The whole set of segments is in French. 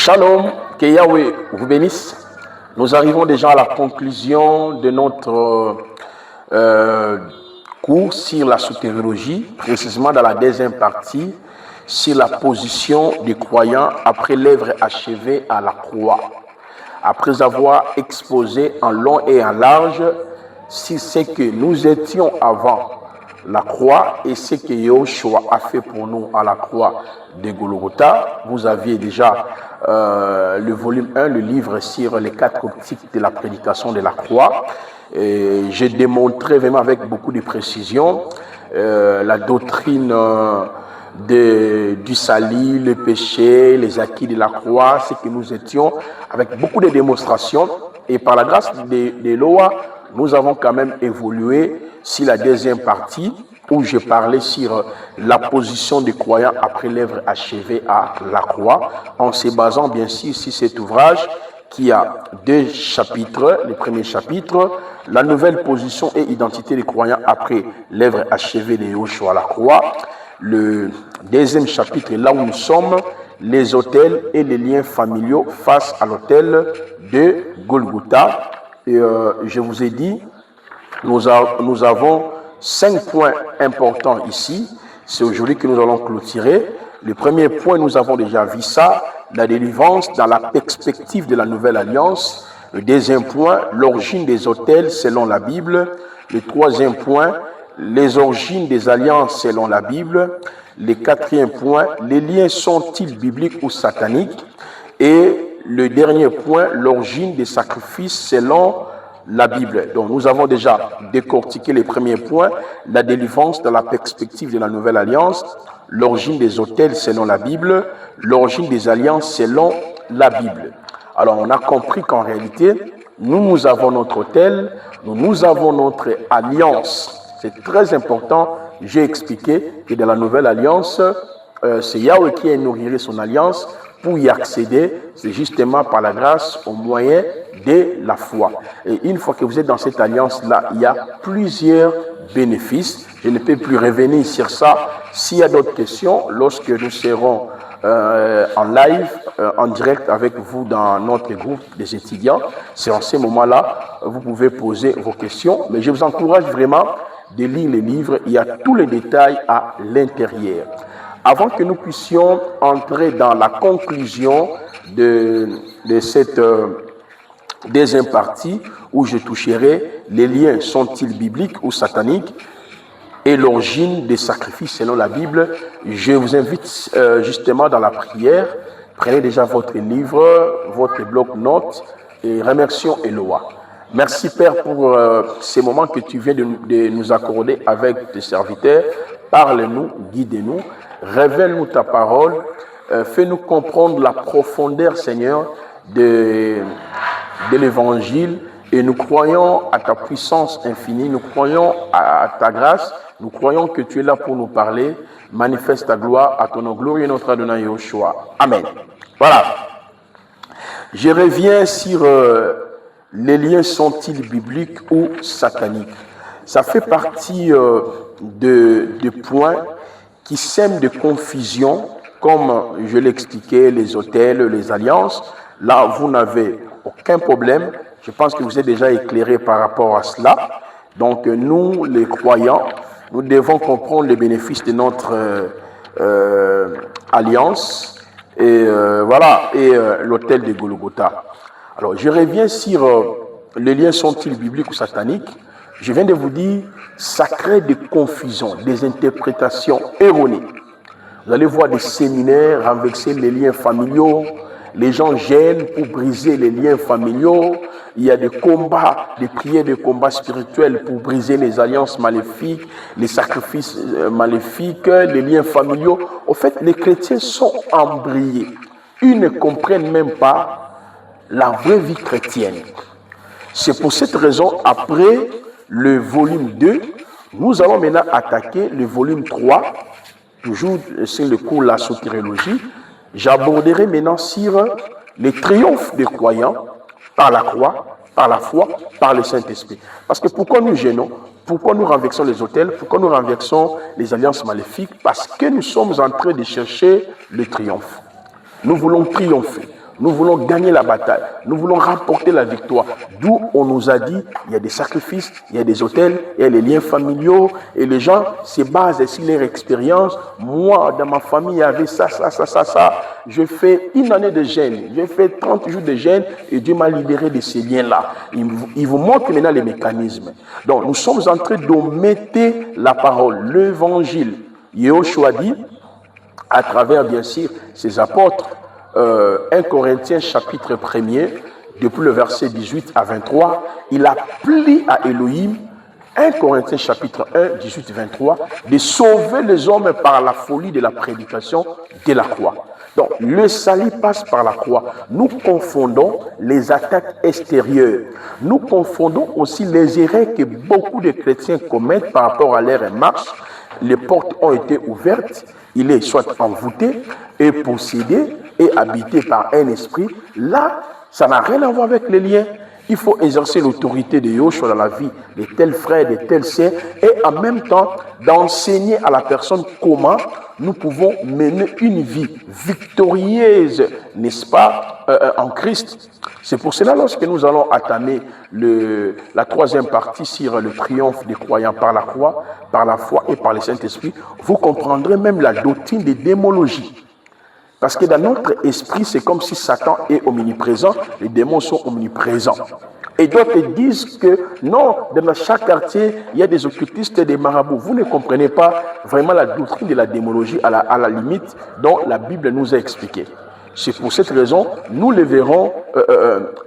Shalom, que Yahweh vous bénisse. Nous arrivons déjà à la conclusion de notre cours sur la sotériologie, précisément dans la deuxième partie, sur la position des croyants après l'œuvre achevée à la croix. Après avoir exposé en long et en large sur ce que nous étions avant la croix et ce que Yahushua a fait pour nous à la croix de Golgotha. Vous aviez déjà le volume 1, le livre sur les 4 optiques de la prédication de la croix. J'ai démontré vraiment avec beaucoup de précision la doctrine du salut, le péché, les acquis de la croix, ce que nous étions, avec beaucoup de démonstrations. Et par la grâce de Loa, nous avons quand même évolué sur la deuxième partie où je parlais sur la position des croyants après l'œuvre achevée à la croix, en se basant bien sûr sur cet ouvrage qui a 2 chapitres. Le premier chapitre, la nouvelle position et identité des croyants après l'œuvre achevée de Yahushua à la croix. Le deuxième chapitre est là où nous sommes, les autels et les liens familiaux face à l'autel de Golgotha. Et je vous ai dit, nous avons 5 points importants ici. C'est aujourd'hui que nous allons clôturer. Le premier point, nous avons déjà vu ça, la délivrance dans la perspective de la nouvelle alliance. Le deuxième point, l'origine des autels selon la Bible. Le troisième point, les origines des alliances selon la Bible. Le quatrième point, les liens sont-ils bibliques ou sataniques? Et le dernier point, l'origine des sacrifices selon la Bible. Donc nous avons déjà décortiqué les premiers points, la délivrance dans la perspective de la nouvelle alliance, l'origine des autels selon la Bible, l'origine des alliances selon la Bible. Alors on a compris qu'en réalité, nous avons notre autel, nous avons notre alliance. C'est très important, j'ai expliqué que dans la nouvelle alliance, c'est Yahweh qui a inauguré son alliance. Pour y accéder, c'est justement par la grâce au moyen de la foi. Et une fois que vous êtes dans cette alliance-là, il y a plusieurs bénéfices. Je ne peux plus revenir sur ça. S'il y a d'autres questions, lorsque nous serons en live, en direct avec vous dans notre groupe des étudiants, c'est en ces moments-là, vous pouvez poser vos questions. Mais je vous encourage vraiment de lire les livres. Il y a tous les détails à l'intérieur. Avant que nous puissions entrer dans la conclusion de cette deuxième partie où je toucherai les liens sont-ils bibliques ou sataniques et l'origine des sacrifices selon la Bible, je vous invite justement dans la prière. Prenez déjà votre livre, votre bloc-notes et remercions Eloa. Merci Père pour ces moments que tu viens de nous accorder avec tes serviteurs. Parle-nous, guide-nous. Révèle-nous ta parole, fais-nous comprendre la profondeur, Seigneur, de l'évangile et nous croyons à ta puissance infinie, nous croyons à ta grâce, nous croyons que tu es là pour nous parler. Manifeste ta gloire à ton nom glorieux, notre Adonai Yahushua. Amen. Voilà. Je reviens sur les liens sont-ils bibliques ou sataniques. Ça fait partie de points qui sèment de confusion, comme je l'expliquais, les autels, les alliances. Là, vous n'avez aucun problème. Je pense que vous êtes déjà éclairé par rapport à cela. Donc, nous, les croyants, nous devons comprendre les bénéfices de notre alliance et voilà, et l'autel de Golgotha. Alors, je reviens sur les liens sont-ils bibliques ou sataniques. Je viens de vous dire, ça crée des confusions, des interprétations erronées. Vous allez voir des séminaires renverser les liens familiaux. Les gens gênent pour briser les liens familiaux. Il y a des combats, des prières de combats spirituels pour briser les alliances maléfiques, les sacrifices maléfiques, les liens familiaux. Au fait, les chrétiens sont embrouillés. Ils ne comprennent même pas la vraie vie chrétienne. C'est pour cette raison, après le volume 2, nous allons maintenant attaquer le volume 3, toujours sur le cours de la sotériologie. J'aborderai maintenant sur les triomphes des croyants par la croix, par la foi, par le Saint-Esprit. Parce que pourquoi nous gênons? Pourquoi nous renversons les autels? Pourquoi nous renversons les alliances maléfiques? Parce que nous sommes en train de chercher le triomphe. Nous voulons triompher. Nous voulons gagner la bataille. Nous voulons remporter la victoire. D'où on nous a dit, il y a des sacrifices, il y a des autels, il y a les liens familiaux. Et les gens se basent sur leur expérience. Moi, dans ma famille, il y avait ça. Je fais une année de jeûne. J'ai fait 30 jours de jeûne et Dieu m'a libéré de ces liens-là. Il vous montre maintenant les mécanismes. Donc, nous sommes en train d'omettre la parole, l'évangile. Yeshua dit, à travers, bien sûr, ses apôtres, 1 Corinthiens chapitre 1er, depuis le verset 18 à 23, il a plu à Elohim, 1 Corinthiens chapitre 1, 18 23, de sauver les hommes par la folie de la prédication de la croix. Donc, le salut passe par la croix. Nous confondons les attaques extérieures. Nous confondons aussi les erreurs que beaucoup de chrétiens commettent par rapport à leur marche. Les portes ont été ouvertes, il est soit envoûté et possédé et habité par un esprit. Là, ça n'a rien à voir avec les liens. Il faut exercer l'autorité de Yeshua dans la vie de tels frères, de tels sœurs, et en même temps d'enseigner à la personne comment nous pouvons mener une vie victorieuse, n'est-ce pas, en Christ. C'est pour cela, lorsque nous allons entamer la troisième partie sur le triomphe des croyants par la croix, par la foi et par le Saint-Esprit, vous comprendrez même la doctrine des démologies. Parce que dans notre esprit, c'est comme si Satan est omniprésent, les démons sont omniprésents. Et d'autres disent que non, dans chaque quartier, il y a des occultistes et des marabouts. Vous ne comprenez pas vraiment la doctrine de la démologie à la limite dont la Bible nous a expliqué. C'est pour cette raison, nous les verrons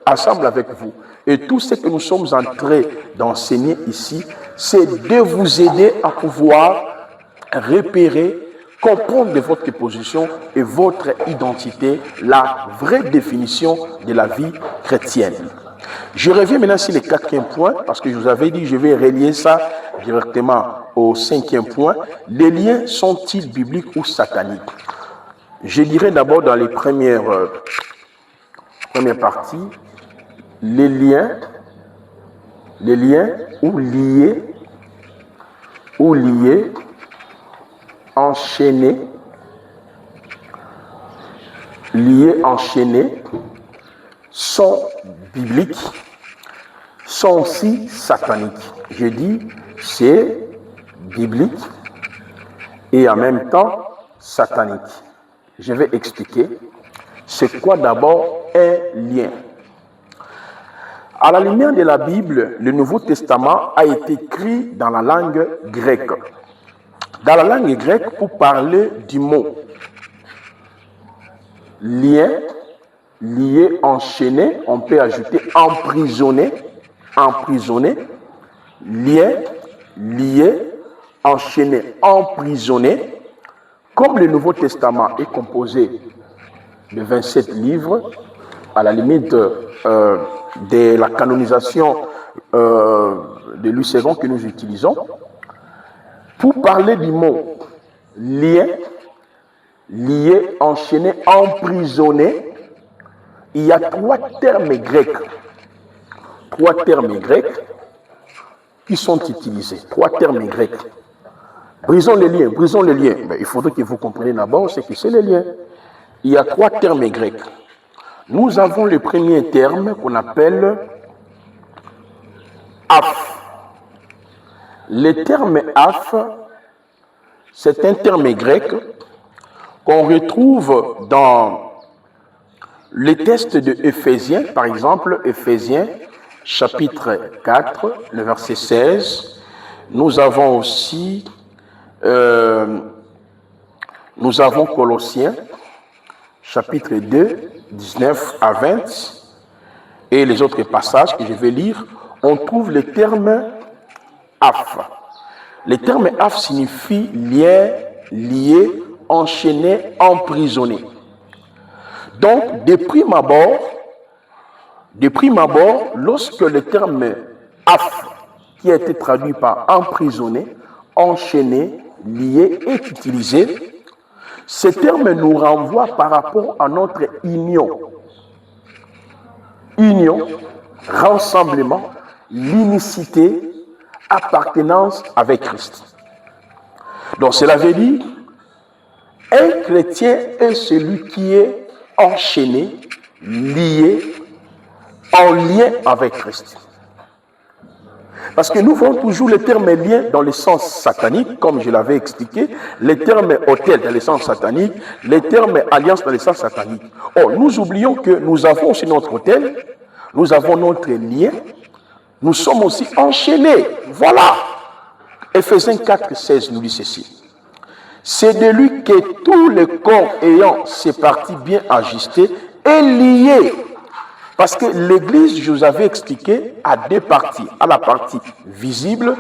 ensemble avec vous. Et tout ce que nous sommes en train d'enseigner ici, c'est de vous aider à pouvoir repérer, comprendre de votre position et votre identité, la vraie définition de la vie chrétienne. Je reviens maintenant sur le quatrième point, parce que je vous avais dit, je vais relier ça directement au cinquième point. Les liens sont-ils bibliques ou sataniques? Je dirais d'abord dans les premières parties, les liens ou liés, enchaînés, sont bibliques, sont aussi sataniques. Je dis, c'est biblique et en même temps satanique. Je vais expliquer. C'est quoi d'abord un lien? À la lumière de la Bible, le Nouveau Testament a été écrit dans la langue grecque. Dans la langue grecque, pour parler du mot lien, lié, enchaîné, on peut ajouter emprisonné, lien, lié, enchaîné, emprisonné. Comme le Nouveau Testament est composé de 27 livres, à la limite de la canonisation de Louis II que nous utilisons, pour parler du mot lien, lié, enchaîné, emprisonné, il y a trois termes grecs qui sont utilisés. Trois termes grecs. Brisons les liens. Mais il faudrait que vous compreniez d'abord ce que c'est les liens. Il y a trois termes grecs. Nous avons le premier terme qu'on appelle aph. Le terme aph, c'est un terme grec qu'on retrouve dans les textes de Éphésiens, par exemple, Éphésiens, chapitre 4, le verset 16. Nous avons aussi, Colossiens, chapitre 2, 19 à 20, et les autres passages que je vais lire, on trouve le terme aph. Le terme aph signifie lien, lié, enchaîné, emprisonné. Donc, de prime abord, lorsque le terme aph, qui a été traduit par emprisonné, enchaîné, lié, est utilisé, ce terme nous renvoie par rapport à notre union, rassemblement, l'unicité, appartenance avec Christ. Donc cela veut dire, un chrétien est celui qui est enchaîné, liés, en lien avec Christ. Parce que nous voyons toujours les termes liens dans le sens satanique, comme je l'avais expliqué, les termes autel dans le sens satanique, les termes alliance dans le sens satanique. Or, nous oublions que nous avons aussi notre autel, nous avons notre lien, nous sommes aussi enchaînés. Voilà. Ephésiens 4, 16 nous dit ceci. C'est de lui que tout le corps ayant ses parties bien ajustées est lié. Parce que l'Église, je vous avais expliqué, a deux parties. À la partie visible,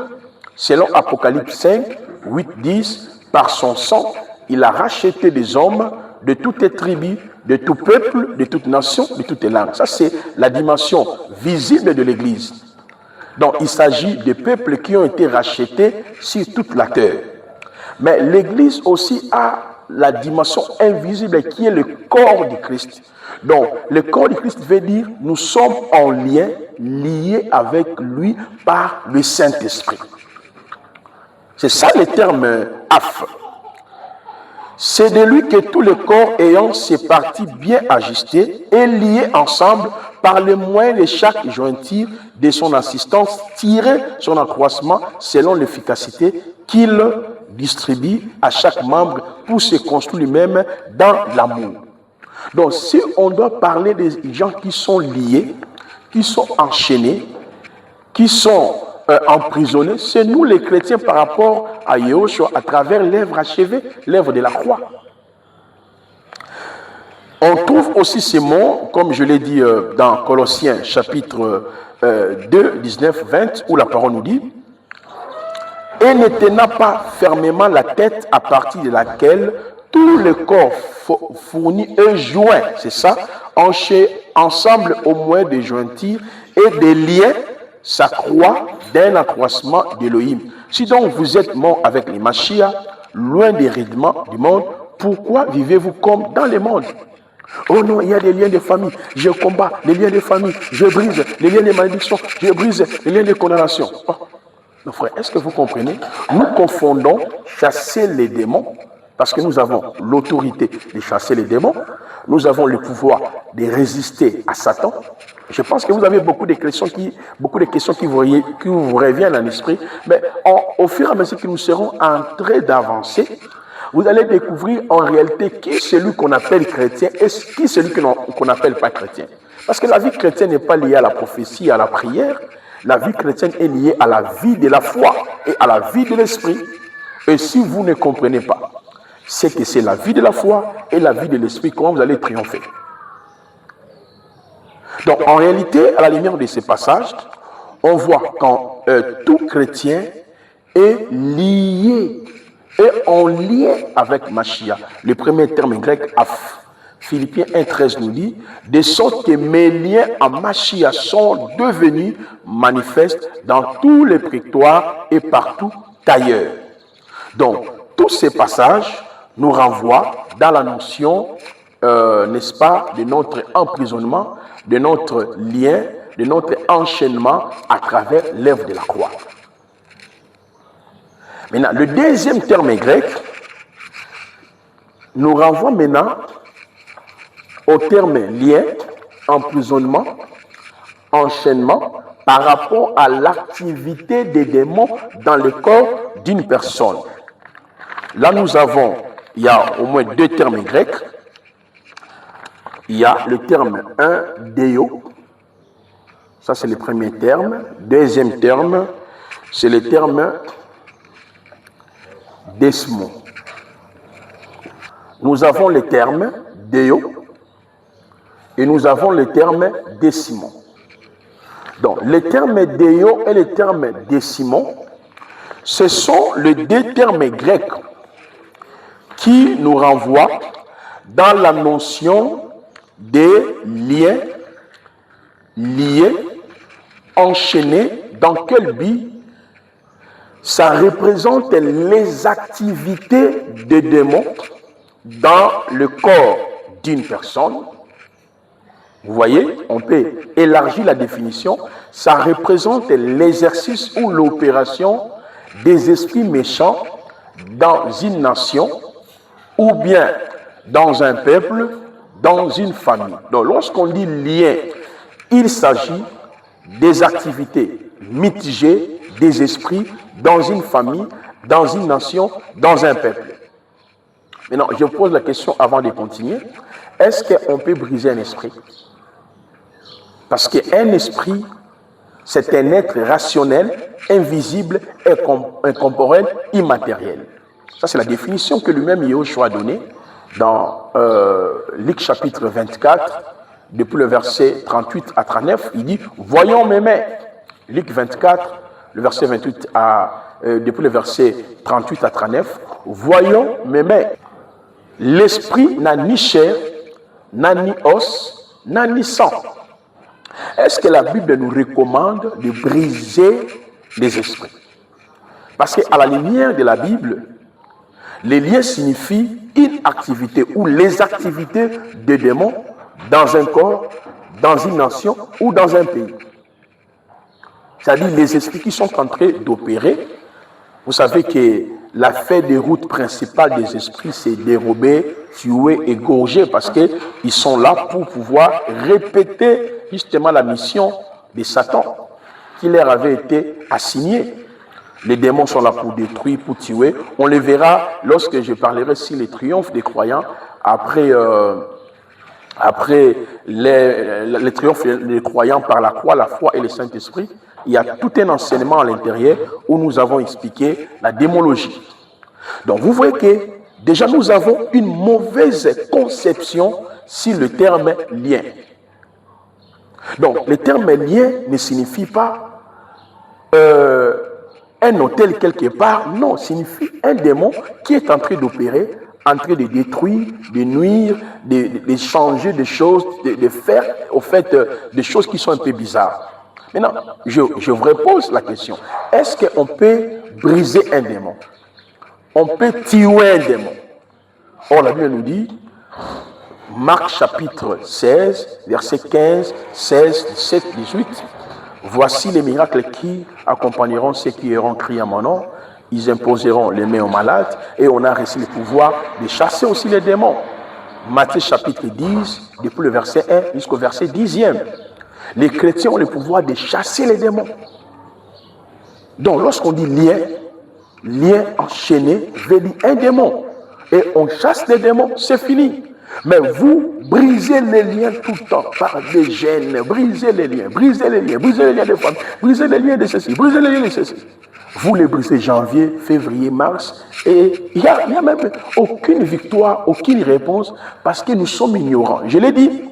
selon Apocalypse 5, 8, 10, par son sang, il a racheté des hommes de toutes les tribus, de tout peuple, de toute nation, de toutes les langues. Ça, c'est la dimension visible de l'Église. Donc, il s'agit de peuples qui ont été rachetés sur toute la terre. Mais l'Église aussi a la dimension invisible qui est le corps du Christ. Donc, le corps du Christ veut dire nous sommes en lien, liés avec lui par le Saint-Esprit. C'est ça le terme AF. C'est de lui que tout le corps ayant ses parties bien ajustées est lié ensemble par le moyen de chaque jointure de son assistance, tirer son accroissement selon l'efficacité qu'il distribue à chaque membre pour se construire lui-même dans l'amour. Donc, si on doit parler des gens qui sont liés, qui sont enchaînés, qui sont emprisonnés, c'est nous les chrétiens par rapport à Yahushua à travers l'œuvre achevée, l'œuvre de la croix. On trouve aussi ces mots, comme je l'ai dit dans Colossiens chapitre 2, 19, 20, où la parole nous dit « Et ne tenant pas fermement la tête à partir de laquelle tout le corps fourni et joint, c'est ça, ensemble au moyen des jointures et des liens, s'accroît d'un accroissement d'Élohim. Si donc vous êtes mort avec les Mashiach, loin des rythmes du monde, pourquoi vivez-vous comme dans le monde? Oh non, il y a des liens de famille, je combats les liens de famille, je brise les liens de malédiction, je brise les liens de condamnation. Oh. Non, frère, est-ce que vous comprenez? Nous confondons chasser les démons, parce que nous avons l'autorité de chasser les démons, nous avons le pouvoir de résister à Satan. Je pense que vous avez beaucoup de questions qui vous reviennent à l'esprit, mais au fur et à mesure que nous serons en train d'avancer, vous allez découvrir en réalité qui est celui qu'on appelle chrétien et qui est celui qu'on n'appelle pas chrétien. Parce que la vie chrétienne n'est pas liée à la prophétie, à la prière. La vie chrétienne est liée à la vie de la foi et à la vie de l'esprit. Et si vous ne comprenez pas, c'est que c'est la vie de la foi et la vie de l'esprit, comment vous allez triompher. Donc, en réalité, à la lumière de ces passages, on voit quand tout chrétien est lié et en lien avec Mashiach. Le premier terme grec, af. Philippiens 1,13 nous dit, de sorte que mes liens en Mashiach sont devenus manifestes dans tous les prétoires et partout ailleurs. Donc, tous ces passages nous renvoient dans la notion, n'est-ce pas, de notre emprisonnement, de notre lien, de notre enchaînement à travers l'œuvre de la croix. Maintenant, le deuxième terme grec nous renvoie maintenant au terme lien, emprisonnement, enchaînement, par rapport à l'activité des démons dans le corps d'une personne. Là, il y a au moins deux termes grecs. Il y a le terme 1, déo. Ça, c'est le premier terme. Deuxième terme, c'est le terme desmo. Nous avons le terme déo et nous avons le terme décimon. Donc, le terme déo et le terme décimon, ce sont les deux termes grecs qui nous renvoient dans la notion des liens, liés, enchaînés. Dans quel but? Ça représente les activités des démons dans le corps d'une personne. Vous voyez, on peut élargir la définition. Ça représente l'exercice ou l'opération des esprits méchants dans une nation ou bien dans un peuple, dans une famille. Donc, lorsqu'on dit lien, il s'agit des activités mitigées des esprits dans une famille, dans une nation, dans un peuple. Maintenant, je pose la question avant de continuer. Est-ce qu'on peut briser un esprit? Parce qu'un esprit, c'est un être rationnel, invisible, incorporel, immatériel. Ça, c'est la définition que lui-même Yahushua a donnée dans Luc chapitre 24, depuis le verset 38 à 39. Il dit, voyons mes mains. Luc 24, le verset 28 depuis le verset 38 à 39. Voyons mes mains. L'esprit n'a ni chair, n'a ni os, n'a ni sang. Est-ce que la Bible nous recommande de briser les esprits? Parce qu'à la lumière de la Bible, les liens signifient une activité ou les activités des démons dans un corps, dans une nation ou dans un pays. C'est-à-dire les esprits qui sont en train d'opérer. Vous savez que la feuille de route principale des esprits, c'est dérober, tuer, égorger, parce qu'ils sont là pour pouvoir répéter justement la mission de Satan qui leur avait été assignée. Les démons sont là pour détruire, pour tuer. On les verra lorsque je parlerai sur les triomphes des croyants après les triomphes des croyants par la croix, la foi et le Saint-Esprit. Il y a tout un enseignement à l'intérieur où nous avons expliqué la démonologie. Donc vous voyez que déjà nous avons une mauvaise conception sur le terme lien. Donc le terme lien ne signifie pas un hôtel quelque part, non, signifie un démon qui est en train d'opérer, en train de détruire, de nuire, de changer des choses, de faire au fait des choses qui sont un peu bizarres. Maintenant, je vous repose la question. Est-ce qu'on peut briser un démon? On peut tuer un démon? Or, la Bible nous dit, Marc chapitre 16, versets 15, 16, 17, 18, voici les miracles qui accompagneront ceux qui auront crié à mon nom. Ils imposeront les mains aux malades et on a reçu le pouvoir de chasser aussi les démons. Matthieu chapitre 10, depuis le verset 1 jusqu'au verset 10e. Les chrétiens ont le pouvoir de chasser les démons. Donc, lorsqu'on dit lien enchaîné veut dire un démon. Et on chasse les démons, c'est fini. Mais vous brisez les liens tout le temps par des gènes, brisez les liens de femmes, brisez les liens de ceci, brisez les liens de ceci. Vous les brisez janvier, février, mars, et il n'y a même aucune victoire, aucune réponse, parce que nous sommes ignorants. Je l'ai dit,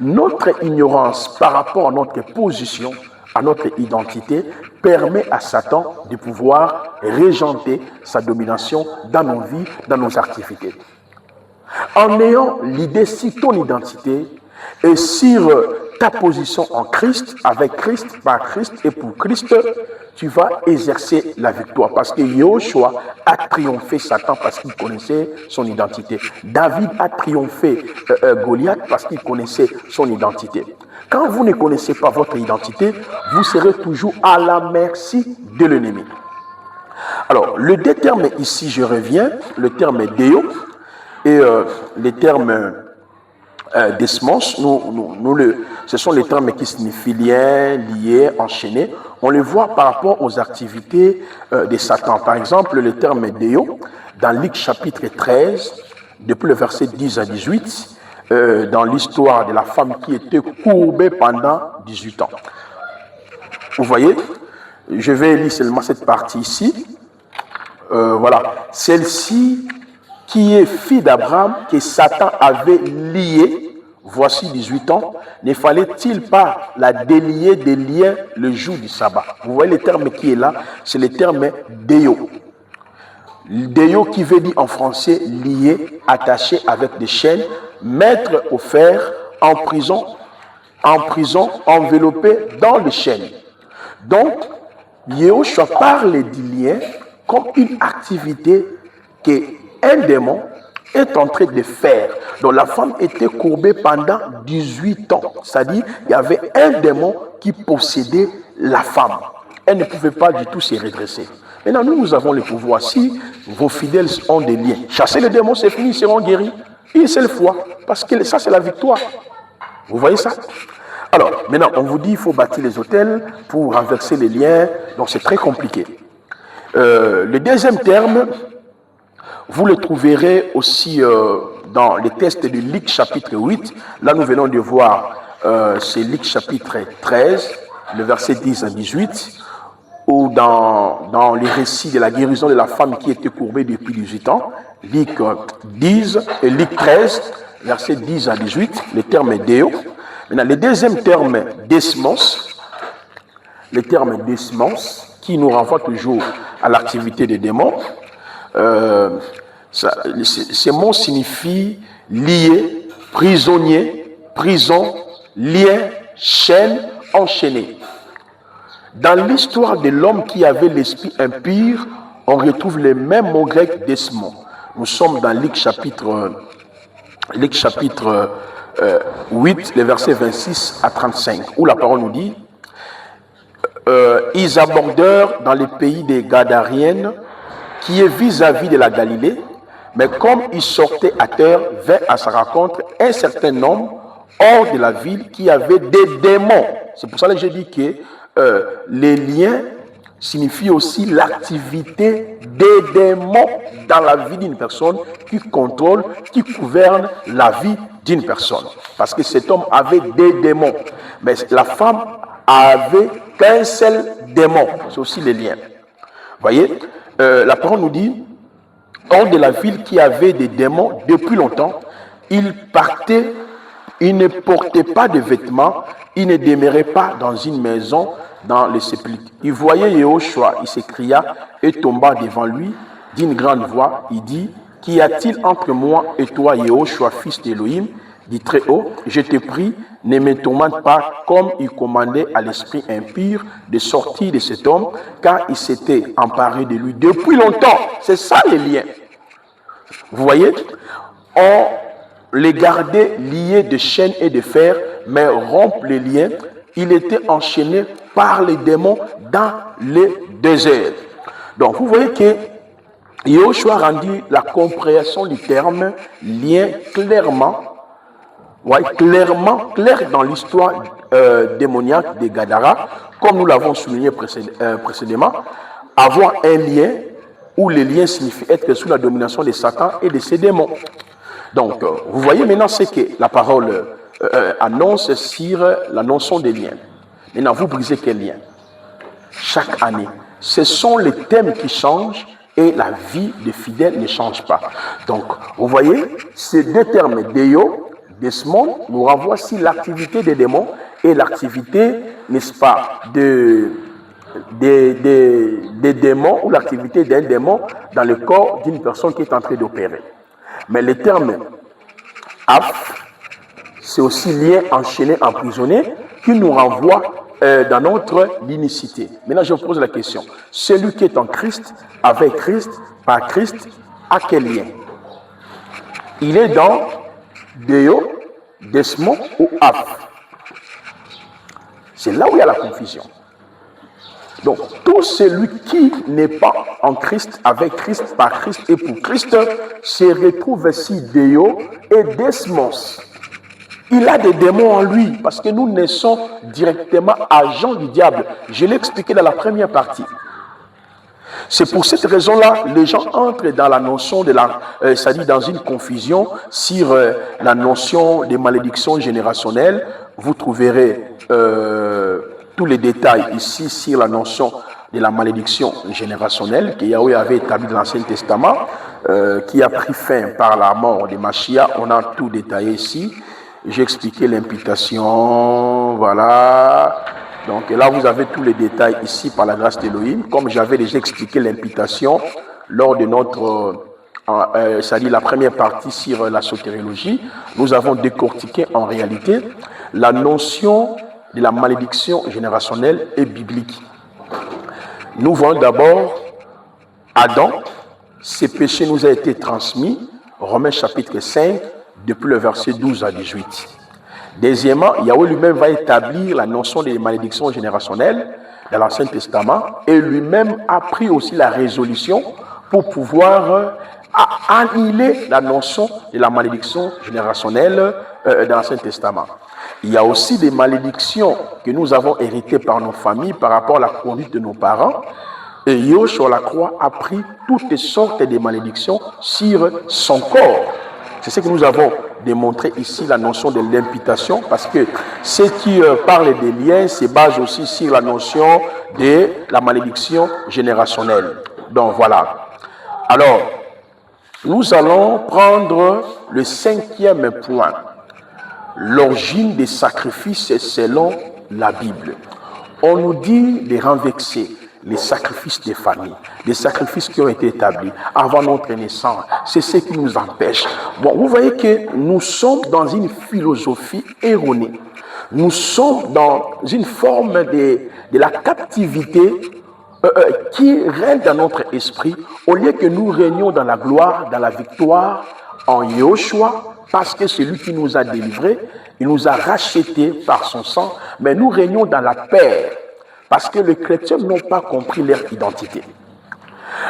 notre ignorance par rapport à notre position, à notre identité, permet à Satan de pouvoir régenter sa domination dans nos vies, dans nos activités. En ayant l'idée sur ton identité et sur ta position en Christ, avec Christ, par Christ et pour Christ, tu vas exercer la victoire. Parce que Yahushua a triomphé Satan parce qu'il connaissait son identité. David a triomphé Goliath parce qu'il connaissait son identité. Quand vous ne connaissez pas votre identité, vous serez toujours à la merci de l'ennemi. Alors, le deux termes ici, je reviens, le terme Déo et les termes desmos, ce sont les termes qui signifient lien, lié, enchaîné. On les voit par rapport aux activités de Satan. Par exemple, le terme Déo, dans Luc chapitre 13, depuis le verset 10 à 18, dans l'histoire de la femme qui était courbée pendant 18 ans. Vous voyez, je vais lire seulement cette partie ici. Voilà, celle-ci qui est fille d'Abraham, que Satan avait liée, voici 18 ans, ne fallait-il pas la délier des liens le jour du sabbat? Vous voyez le terme qui est là, c'est le terme Déo. Déo qui veut dire en français lié, attaché avec des chaînes, mettre au fer, en prison, enveloppé dans les chaînes. Donc, Yahushua parle du lien comme une activité qu'un démon est en train de faire. Donc la femme était courbée pendant 18 ans. C'est-à-dire il y avait un démon qui possédait la femme. Elle ne pouvait pas du tout se redresser. Maintenant, nous avons le pouvoir. Si vos fidèles ont des liens, chassez les démons, c'est fini, ils seront guéris. Une seule fois. Parce que ça, c'est la victoire. Vous voyez ça? Alors, maintenant, on vous dit qu'il faut bâtir les autels pour renverser les liens. Donc, c'est très compliqué. Le deuxième terme, vous le trouverez aussi dans les textes de Luc chapitre 8. Là, nous venons de voir, c'est Luc chapitre 13, le verset 10 à 18, ou dans les récits de la guérison de la femme qui était courbée depuis 18 ans, Luc 10 et Luc 13, verset 10 à 18, le terme est Déo. Maintenant, le deuxième terme, desmos, le terme desmos, qui nous renvoie toujours à l'activité des démons. Ces mots signifient lié, prisonnier, prison, lien, chaîne, enchaîné. Dans l'histoire de l'homme qui avait l'esprit impur, on retrouve les mêmes mots grecs desmos. Nous sommes dans Luc chapitre 8, les versets 26 à 35, où la parole nous dit ils abordèrent dans le pays des Gadariennes, qui est vis-à-vis de la Galilée, mais comme ils sortaient à terre, vint à sa rencontre un certain homme hors de la ville qui avait des démons. C'est pour ça que j'ai dit que les liens signifient aussi l'activité des démons dans la vie d'une personne qui contrôle, qui gouverne la vie d'une personne. Parce que cet homme avait des démons. Mais la femme avait qu'un seul démon. C'est aussi les liens. Vous voyez, la parole nous dit, hors de la ville qui avait des démons depuis longtemps, il partait, il ne portait pas de vêtements, il ne demeurait pas dans une maison, dans les sépulcres. Il voyait Yehoshua, il s'écria et tomba devant lui d'une grande voix. Il dit, qu'y a-t-il entre moi et toi, Yehoshua, fils d'Élohim, dit très haut, je te prie, ne me tourmente pas comme il commandait à l'esprit impur de sortir de cet homme, car il s'était emparé de lui depuis longtemps. C'est ça les liens. Vous voyez, on les gardait liés de chaînes et de fer, mais rompre les liens, il était enchaîné par les démons dans le désert. Donc vous voyez que Yehoshua rendu la compréhension du terme lien clairement, clair dans l'histoire démoniaque des Gadara, comme nous l'avons souligné précédemment, avoir un lien où le lien signifie être sous la domination de Satan et de ses démons. Donc, vous voyez maintenant ce que la parole annonce sur la notion des liens. Maintenant, vous brisez quel lien? Chaque année, ce sont les thèmes qui changent et la vie des fidèles ne change pas. Donc, vous voyez, ces deux termes, Déo, Desmond, nous renvoient sur l'activité des démons et l'activité, n'est-ce pas, des démons ou l'activité d'un démon dans le corps d'une personne qui est en train d'opérer. Mais le terme Af, c'est aussi lien, enchaîné, emprisonné, qui nous renvoie dans notre linicité. Maintenant, je vous pose la question. Celui qui est en Christ, avec Christ, par Christ, à quel lien? Il est dans Déo, Desmond ou Af. C'est là où il y a la confusion. Donc, tout celui qui n'est pas en Christ, avec Christ, par Christ et pour Christ, se retrouve ici Déo et Desmos. Il a des démons en lui, parce que nous naissons directement agents du diable. Je l'ai expliqué dans la première partie. C'est pour cette raison-là, les gens entrent dans la notion de c'est-à-dire dans une confusion sur la notion des malédictions générationnelles. Vous trouverez tous les détails ici sur la notion de la malédiction générationnelle que Yahweh avait établie dans l'Ancien Testament, qui a pris fin par la mort de Mashiach. On a tout détaillé ici. J'ai expliqué l'imputation, voilà. Donc là, vous avez tous les détails ici par la grâce d'Élohim. Comme j'avais déjà expliqué l'imputation lors de notre, c'est-à-dire la première partie sur la sotériologie, nous avons décortiqué en réalité la notion de la malédiction générationnelle et biblique. Nous voyons d'abord Adam, ses péchés nous ont été transmis, Romains chapitre 5, depuis le verset 12 à 18. Deuxièmement, Yahweh lui-même va établir la notion des malédictions générationnelles dans l'Ancien Testament et lui-même a pris aussi la résolution pour pouvoir a annihilé la notion de la malédiction générationnelle dans l'Ancien Testament. Il y a aussi des malédictions que nous avons héritées par nos familles par rapport à la conduite de nos parents. Et Yahushua la croix a pris toutes sortes de malédictions sur son corps. C'est ce que nous avons démontré ici, la notion de l'imputation, parce que ce qui parle des liens se base aussi sur la notion de la malédiction générationnelle. Donc voilà. Alors, nous allons prendre le 5e point. L'origine des sacrifices selon la Bible. On nous dit de renverser les sacrifices des familles, les sacrifices qui ont été établis avant notre naissance. C'est ce qui nous empêche. Bon, vous voyez que nous sommes dans une philosophie erronée. Nous sommes dans une forme de la captivité qui règne dans notre esprit, au lieu que nous régnions dans la gloire, dans la victoire, en Yahushua, parce que c'est lui qui nous a délivrés, il nous a rachetés par son sang, mais nous régnons dans la paix, parce que les chrétiens n'ont pas compris leur identité.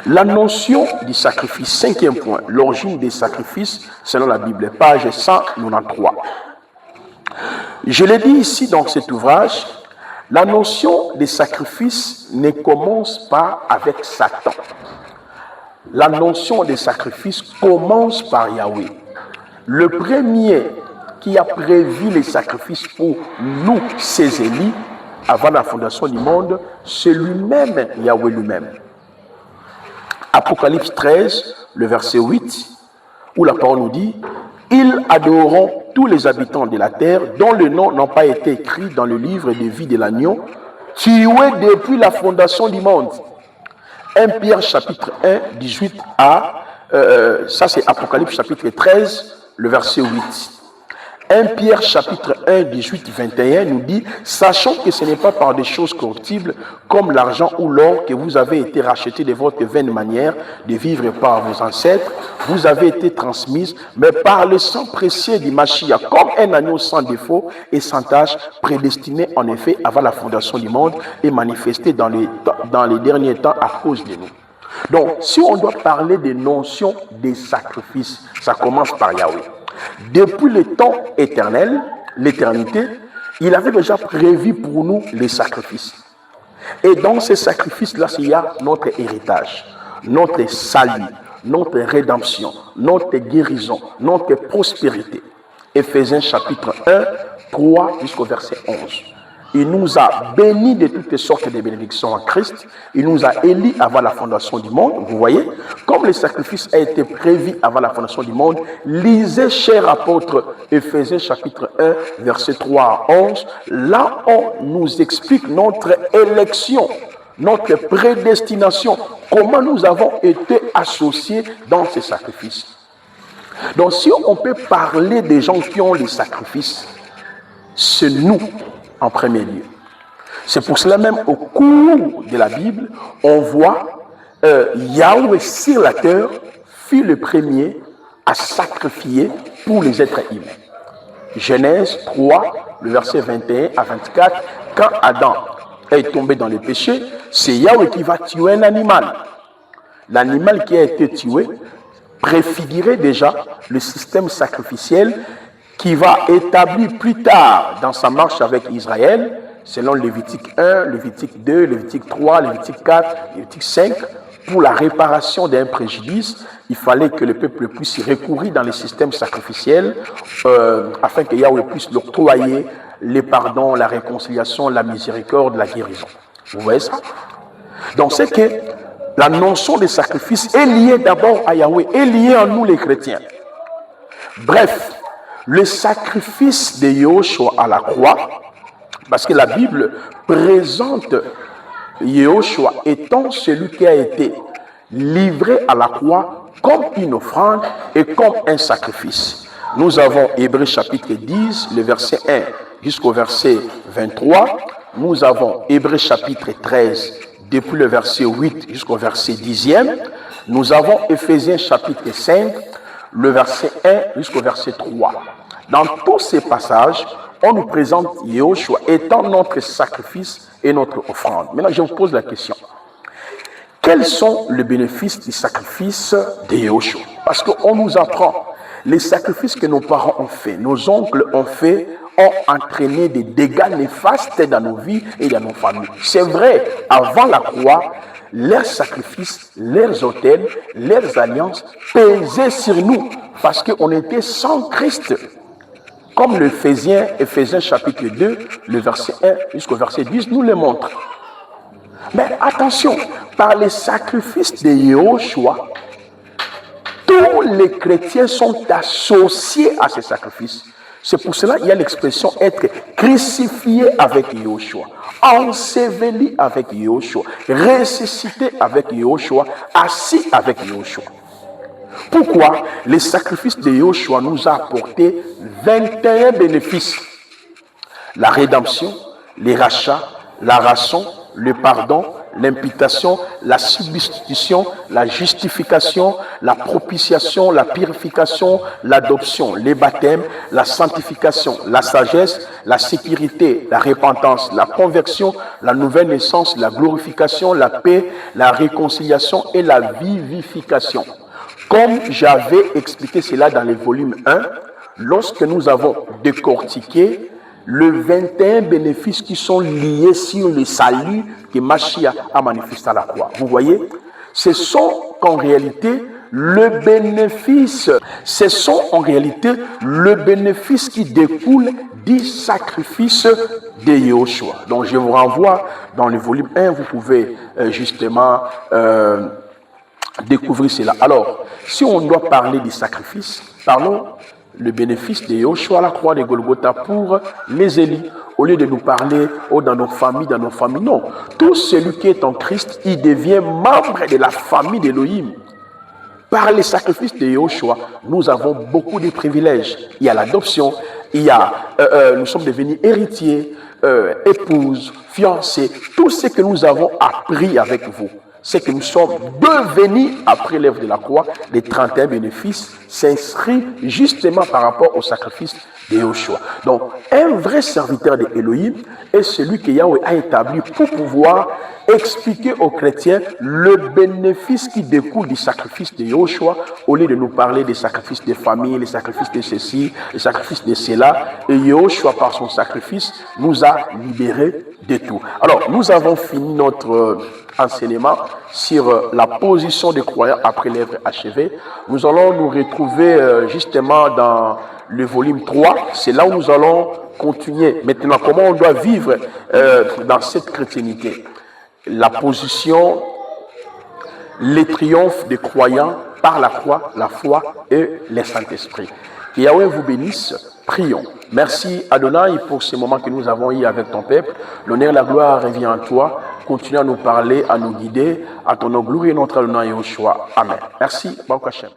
La notion du sacrifice, 5e point, l'origine des sacrifices selon la Bible, page 193. Je l'ai dit ici dans cet ouvrage, la notion des sacrifices ne commence pas avec Satan. La notion des sacrifices commence par Yahweh. Le premier qui a prévu les sacrifices pour nous, ses élus, avant la fondation du monde, c'est lui-même, Yahweh lui-même. Apocalypse 13, le verset 8, où la parole nous dit « Ils adoreront tous les habitants de la terre dont le nom n'a pas été écrit dans le livre de vie de l'agneau, tué depuis la fondation du monde. » 1 Pierre chapitre 1, 18 à, ça c'est Apocalypse chapitre 13, le verset 8. 1 Pierre chapitre 1, 18, 21 nous dit « Sachant que ce n'est pas par des choses corruptibles comme l'argent ou l'or que vous avez été rachetés de votre vaine manière de vivre par vos ancêtres, vous avez été transmises, mais par le sang précieux du Mashiach, comme un agneau sans défaut et sans tache, prédestiné en effet avant la fondation du monde et manifesté dans les derniers temps à cause de nous. » Donc, si on doit parler des notions des sacrifices, ça commence par Yahweh. Depuis le temps éternel, l'éternité, il avait déjà prévu pour nous les sacrifices. Et dans ces sacrifices-là, il y a notre héritage, notre salut, notre rédemption, notre guérison, notre prospérité. Éphésiens chapitre 1, 3 jusqu'au verset 11. Il nous a bénis de toutes sortes de bénédictions en Christ. Il nous a élis avant la fondation du monde. Vous voyez, comme le sacrifice a été prévu avant la fondation du monde, lisez, cher apôtre, Éphésiens chapitre 1, verset 3 à 11. Là, on nous explique notre élection, notre prédestination, comment nous avons été associés dans ces sacrifices. Donc, si on peut parler des gens qui ont les sacrifices, c'est nous en premier lieu. C'est pour cela même au cours de la Bible, on voit Yahweh sur la terre fut le premier à sacrifier pour les êtres humains. Genèse 3, le verset 21 à 24, quand Adam est tombé dans le péché, c'est Yahweh qui va tuer un animal. L'animal qui a été tué préfigurait déjà le système sacrificiel qui va établir plus tard dans sa marche avec Israël, selon Lévitique 1, Lévitique 2, Lévitique 3, Lévitique 4, Lévitique 5, pour la réparation d'un préjudice, il fallait que le peuple puisse y recourir dans les systèmes sacrificiels afin que Yahweh puisse l'octroyer les pardons, la réconciliation, la miséricorde, la guérison. Vous voyez ça? Donc c'est que la notion des sacrifices est liée d'abord à Yahweh, est liée à nous les chrétiens. Bref, le sacrifice de Yahushua à la croix, parce que la Bible présente Yahushua étant celui qui a été livré à la croix comme une offrande et comme un sacrifice. Nous avons Hébreux chapitre 10, le verset 1 jusqu'au verset 23. Nous avons Hébreux chapitre 13, depuis le verset 8 jusqu'au verset 10e. Nous avons Éphésiens chapitre 5, le verset 1 jusqu'au verset 3. Dans tous ces passages, on nous présente Yahushua étant notre sacrifice et notre offrande. Maintenant, je vous pose la question. Quels sont les bénéfices du sacrifice de Yahushua? Parce qu'on nous apprend, les sacrifices que nos parents ont fait, nos oncles ont fait, ont entraîné des dégâts néfastes dans nos vies et dans nos familles. C'est vrai, avant la croix, leurs sacrifices, leurs autels, leurs alliances pesaient sur nous parce qu'on était sans Christ. Comme Éphésiens chapitre 2, le verset 1 jusqu'au verset 10 nous le montre. Mais attention, par les sacrifices de Yahushua, tous les chrétiens sont associés à ces sacrifices. C'est pour cela qu'il y a l'expression être crucifié avec Yahushua, enseveli avec Yahushua, ressuscité avec Yahushua, assis avec Yahushua. Pourquoi? Les sacrifices de Yahushua nous a apporté 21 bénéfices. La rédemption, les rachats, la rançon, le pardon, l'imputation, la substitution, la justification, la propitiation, la purification, l'adoption, les baptêmes, la sanctification, la sagesse, la sécurité, la repentance, la conversion, la nouvelle naissance, la glorification, la paix, la réconciliation et la vivification. Comme j'avais expliqué cela dans le volume 1, lorsque nous avons décortiqué les 21 bénéfices qui sont liés sur le salut que Mashiach a manifesté à la croix. Vous voyez, ce sont en réalité le bénéfice, qui découle du sacrifice de Yahushua. Donc je vous renvoie dans le volume 1, vous pouvez justement découvrir cela. Alors, si on doit parler du sacrifice, parlons le bénéfice de Yahushua à la croix de Golgotha pour les élus. Au lieu de nous parler dans nos familles, non. Tout celui qui est en Christ, il devient membre de la famille d'Élohim. Par les sacrifices de Yahushua, nous avons beaucoup de privilèges. Il y a l'adoption, nous sommes devenus héritiers, épouses, fiancés. Tout ce que nous avons appris avec vous, c'est que nous sommes devenus, après l'œuvre de la croix, les 31 bénéfices s'inscrivent justement par rapport au sacrifice de Yahushua. Donc, un vrai serviteur de Elohim est celui que Yahweh a établi pour pouvoir expliquer aux chrétiens le bénéfice qui découle du sacrifice de Yahushua, au lieu de nous parler des sacrifices des familles, les sacrifices de ceci, les sacrifices de cela. Et Yahushua, par son sacrifice, nous a libérés de tout. Alors, nous avons fini notre enseignement sur la position des croyants après l'œuvre achevée. Nous allons nous retrouver justement dans le volume 3. C'est là où nous allons continuer. Maintenant, comment on doit vivre dans cette chrétiennité? La position, les triomphes des croyants par la croix, la foi et le Saint-Esprit. Que Yahweh vous bénisse. Prions. Merci Adonai pour ces moments que nous avons eus avec ton peuple. L'honneur et la gloire revient à toi. Continue à nous parler, à nous guider. À ton nom glorieux, notre Adonai Yahushua. Amen. Merci. Baruch Hashem.